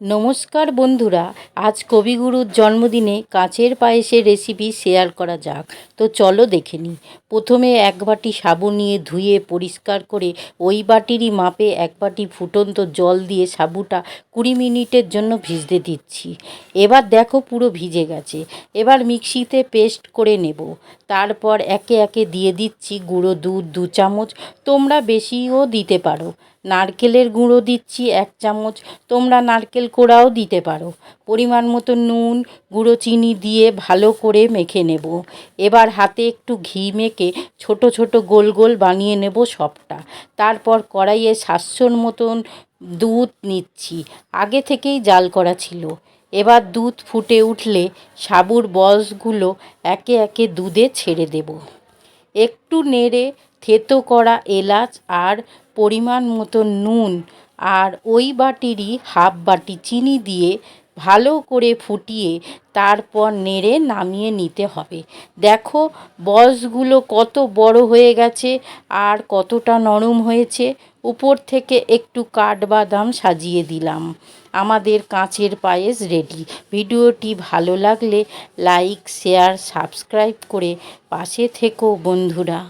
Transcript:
নমস্কার বন্ধুরা, আজ কবিগুরুর জন্মদিনে কাঁচের পায়েসের রেসিপি শেয়ার করা যাক। তো চলো দেখে নিই। প্রথমে এক বাটি সাবু নিয়ে ধুয়ে পরিষ্কার করে ওই বাটিরই মাপে এক বাটি ফুটন্ত জল দিয়ে সাবুটা 20 মিনিটের জন্য ভিজতে দিচ্ছি। এবার দেখো পুরো ভিজে গেছে। এবার মিক্সিতে পেস্ট করে নেব। তারপর একে একে দিয়ে দিচ্ছি গুঁড়ো দুধ 2 চামচ, তোমরা বেশিও দিতে পারো। নারকেলের গুঁড়ো দিচ্ছি 1 চামচ, তোমরা নারকেল কোড়াও দিতে পারো। পরিমাণ মতো নুন, গুঁড়ো চিনি দিয়ে ভালো করে মেখে নেব। এবার হাতে একটু ঘি মেখে ছোট ছোট গোল গোল বানিয়ে নেব সবটা। তারপর কড়াইয়ে 700 মতন দুধ নিচ্ছি, আগে থেকেই জাল করা ছিল। এবার দুধ ফুটে উঠলে সাবুর বলসগুলো একে একে দুধে ছেড়ে দেব। একটু নেড়ে থেতো করা এলাচ আর পরিমাণ মতো নুন আর ওই বাটিরই হাফ বাটি চিনি দিয়ে ভালো করে ফুটিয়ে তারপর নেড়ে নামিয়ে নিতে হবে। দেখো বলসগুলো কত বড় হয়ে গেছে আর কতটা নরম হয়েছে। উপর থেকে একটু কাঠবাদাম সাজিয়ে দিলাম। আমাদের কাঁচের পায়েস রেডি। ভিডিওটি ভালো লাগলে লাইক, শেয়ার, সাবস্ক্রাইব করে পাশে থেকো বন্ধুরা।